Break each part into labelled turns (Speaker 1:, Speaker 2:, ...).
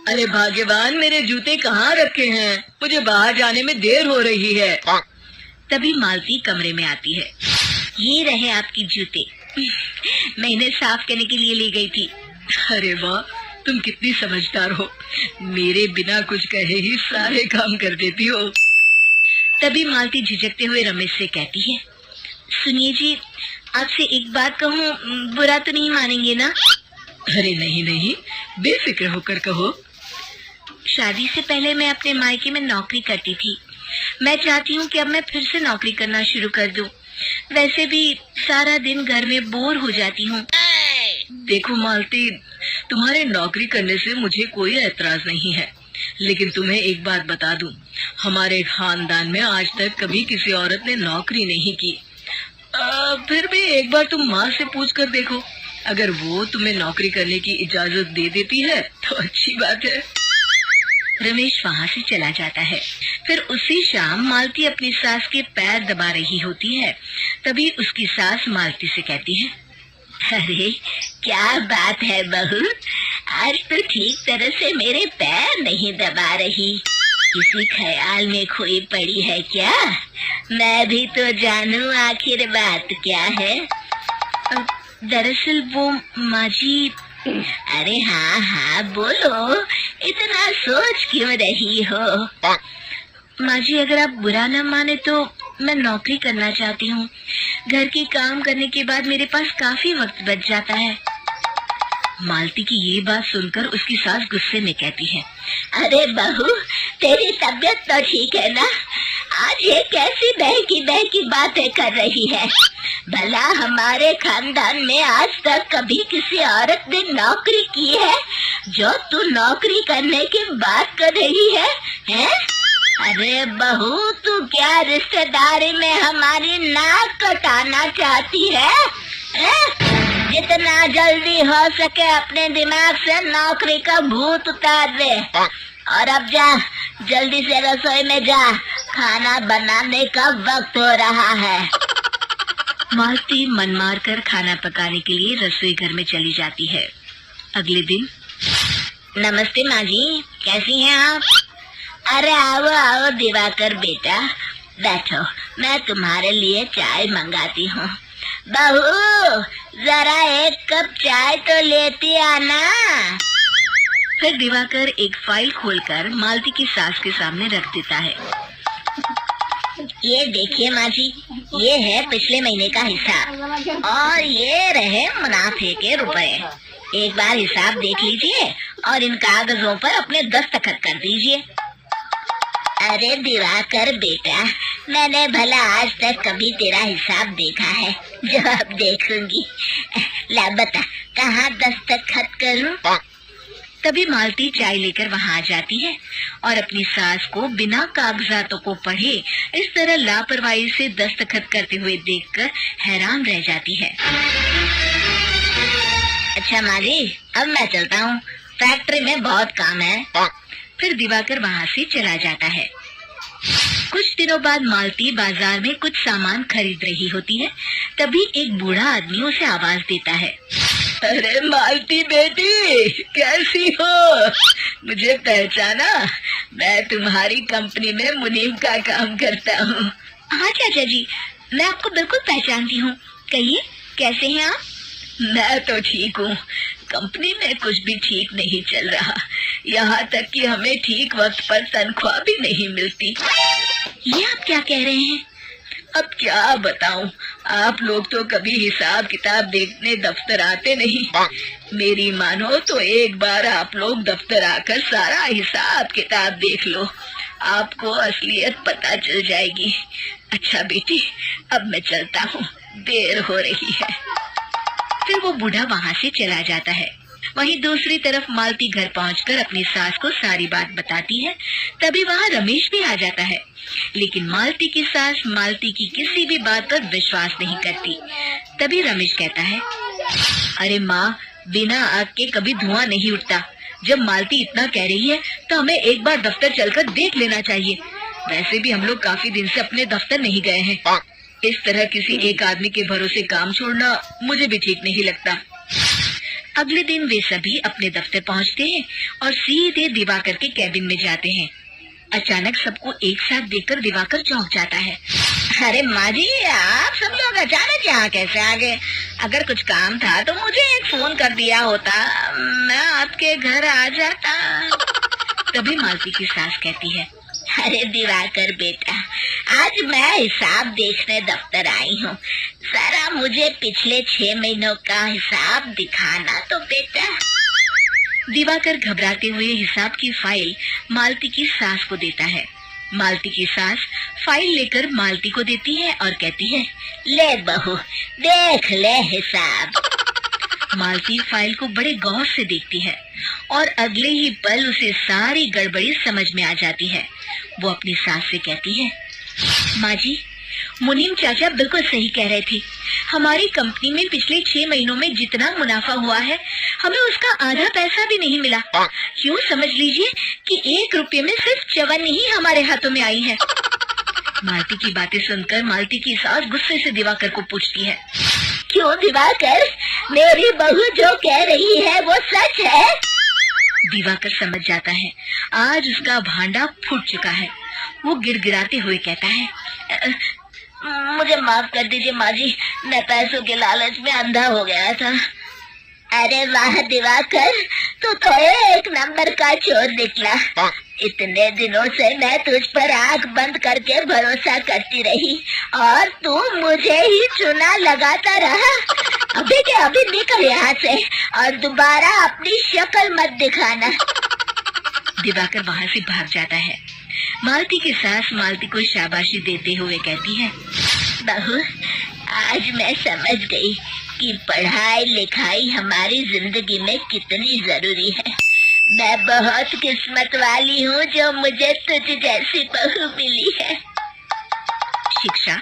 Speaker 1: अरे भाग्यवान, मेरे जूते कहाँ रखे हैं? मुझे बाहर जाने में देर हो रही है।
Speaker 2: तभी मालती कमरे में आती है। ये रहे आपकी जूते। मैं इन्हें साफ करने के लिए ले गई थी।
Speaker 1: अरे वाह, तुम कितनी समझदार हो। मेरे बिना कुछ कहे ही सारे काम कर देती हो।
Speaker 2: तभी मालती झिझकते हुए रमेश से कहती है, सुनिए जी, आपसे एक बात कहूँ, बुरा तो नहीं मानेंगे ना?
Speaker 1: अरे नहीं नहीं, बेफिक्र होकर कहो।
Speaker 2: शादी से पहले मैं अपने मायके में नौकरी करती थी। मैं चाहती हूँ कि अब मैं फिर से नौकरी करना शुरू कर दूँ। वैसे भी सारा दिन घर में बोर हो जाती हूँ।
Speaker 1: देखो मालती, तुम्हारे नौकरी करने से मुझे कोई ऐतराज नहीं है, लेकिन तुम्हें एक बात बता दूं, हमारे खानदान में आज तक कभी किसी औरत ने नौकरी नहीं की। फिर भी एक बार तुम माँ से पूछ कर देखो, अगर वो तुम्हें नौकरी करने की इजाजत दे देती है तो अच्छी बात है।
Speaker 2: रमेश वहाँ से चला जाता है। फिर उसी शाम मालती अपनी सास के पैर दबा रही होती है। तभी उसकी सास मालती से कहती है, अरे क्या बात है बहू, आज तो ठीक तरह से मेरे पैर नहीं दबा रही। किसी ख्याल में खोई पड़ी है क्या? मैं भी तो जानूं आखिर बात क्या है। दरअसल वो माँ जी। अरे हाँ हाँ बोलो, इतना सोच क्यों रही हो? माँ जी, अगर आप बुरा न माने तो मैं नौकरी करना चाहती हूँ। घर के काम करने के बाद मेरे पास काफी वक्त बच जाता है। मालती की ये बात सुनकर उसकी सास गुस्से में कहती है, अरे बहू, तेरी तबीयत तो ठीक है ना? आज ये कैसी बहकी बहकी बातें कर रही है? भला हमारे खानदान में आज तक कभी किसी औरत ने नौकरी की है जो तू नौकरी करने की बात कर रही है, हैं? अरे बहू, तू क्या रिश्तेदारी में हमारी नाक कटाना चाहती है? जितना जल्दी हो सके अपने दिमाग से नौकरी का भूत उतार दे, और अब जा, जल्दी से रसोई में जा, खाना बनाने का वक्त हो रहा है। मालती मन मार कर खाना पकाने के लिए रसोई घर में चली जाती है। अगले दिन, नमस्ते माँ जी, कैसी हैं आप? अरे आओ आओ दिवाकर बेटा, बैठो, मैं तुम्हारे लिए चाय मंगाती हूँ। बहू, जरा एक कप चाय तो लेती आना। फिर दिवाकर एक फाइल खोलकर मालती की सास के सामने रख देता है। ये देखिए माँ जी, ये है पिछले महीने का हिसाब और ये रहे मुनाफे के रुपए। एक बार हिसाब देख लीजिए और इन कागजों पर अपने दस्तखत कर दीजिए। अरे दिवाकर बेटा, मैंने भला आज तक कभी तेरा हिसाब देखा है जो अब देखूंगी? ला बता, कहाँ दस्तखत करूं? तभी मालती चाय लेकर वहाँ आ जाती है और अपनी सास को बिना कागजातों को पढ़े इस तरह लापरवाही से दस्तखत करते हुए देखकर हैरान रह जाती है। अच्छा माँ जी, अब मैं चलता हूँ, फैक्ट्री में बहुत काम है। फिर दिवाकर वहाँ से चला जाता है। कुछ दिनों बाद मालती बाजार में कुछ सामान खरीद रही होती है। तभी एक बूढ़ा आदमी उसे आवाज देता है,
Speaker 1: अरे मालती बेटी, कैसी हो? मुझे पहचाना? मैं तुम्हारी कंपनी में मुनीम का काम करता हूँ।
Speaker 2: हाँ चाचा जी, मैं आपको बिल्कुल पहचानती हूँ। कहिए, कैसे हैं आप?
Speaker 1: मैं तो ठीक हूँ, कंपनी में कुछ भी ठीक नहीं चल रहा, यहाँ तक कि हमें ठीक वक्त पर तनख्वाह भी नहीं मिलती।
Speaker 2: ये आप क्या कह रहे हैं?
Speaker 1: अब क्या बताऊं, आप लोग तो कभी हिसाब किताब देखने दफ्तर आते नहीं। मेरी मानो तो एक बार आप लोग दफ्तर आकर सारा हिसाब किताब देख लो, आपको असलियत पता चल जाएगी। अच्छा बेटी, अब मैं चलता हूँ, देर हो रही है।
Speaker 2: फिर वो बूढ़ा वहाँ से चला जाता है। वहीं दूसरी तरफ मालती घर पहुंचकर अपनी सास को सारी बात बताती है। तभी वहाँ रमेश भी आ जाता है, लेकिन मालती की सास मालती की किसी भी बात पर विश्वास नहीं करती। तभी रमेश कहता है, अरे माँ, बिना आग के कभी धुआं नहीं उठता। जब मालती इतना कह रही है तो हमें एक बार दफ्तर चलकर देख लेना चाहिए। वैसे भी हम लोग काफी दिन से अपने दफ्तर नहीं गए हैं। इस तरह किसी एक आदमी के भरोसे काम छोड़ना मुझे भी ठीक नहीं लगता। अगले दिन वे सभी अपने दफ्तर पहुंचते हैं और सीधे दिवाकर के कैबिन में जाते हैं। अचानक सबको एक साथ देखकर दिवाकर चौंक जाता है। अरे माँ जी, आप सब लोग अचानक यहाँ कैसे आ गए? अगर कुछ काम था तो मुझे एक फोन कर दिया होता, मैं आपके घर आ जाता। तभी मालती की सास कहती है, अरे दिवाकर बेटा, आज मैं हिसाब देखने दफ्तर आई हूँ। जरा मुझे पिछले 6 महीनों का हिसाब दिखाना तो बेटा। दिवाकर घबराते हुए हिसाब की फाइल मालती की सास को देता है। मालती की सास फाइल लेकर मालती को देती है और कहती है, ले बहू, देख ले हिसाब। मालती फाइल को बड़े गौर से देखती है और अगले ही पल उसे सारी गड़बड़ी समझ में आ जाती है। वो अपनी सास से कहती है, माँ जी, मुनीम चाचा बिल्कुल सही कह रहे थे। हमारी कंपनी में पिछले 6 महीनों में जितना मुनाफा हुआ है, हमें उसका आधा पैसा भी नहीं मिला। यूँ समझ लीजिए कि 1 रुपये में सिर्फ चवन्नी ही हमारे हाथों में आई है। मालती की बातें सुनकर मालती की सास गुस्से से दिवाकर को पूछती है, क्यों दिवाकर, मेरी बहू जो कह रही है वो सच है? दिवाकर समझ जाता है आज उसका भांडा फूट चुका है। वो गिड़गिड़ाते हुए कहता है, मुझे माफ कर दीजिए माँ जी, मैं पैसों के लालच में अंधा हो गया था। अरे वाह दिवाकर, तू तो एक नंबर का चोर निकला। इतने दिनों से मैं तुझ पर आंख बंद करके भरोसा करती रही और तू मुझे ही चुना लगाता रहा। अभी के अभी निकल यहाँ से और दोबारा अपनी शक्ल मत दिखाना। दिवाकर वहाँ से भाग जाता है। मालती की सास मालती को शाबाशी देते हुए कहती है, बहू, आज मैं समझ गई कि पढ़ाई लिखाई हमारी जिंदगी में कितनी जरूरी है। मैं बहुत किस्मत वाली हूँ जो मुझे तुझ जैसी बहू मिली है। शिक्षा,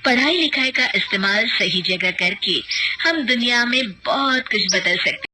Speaker 2: पढ़ाई लिखाई का इस्तेमाल सही जगह करके हम दुनिया में बहुत कुछ बदल सकते हैं।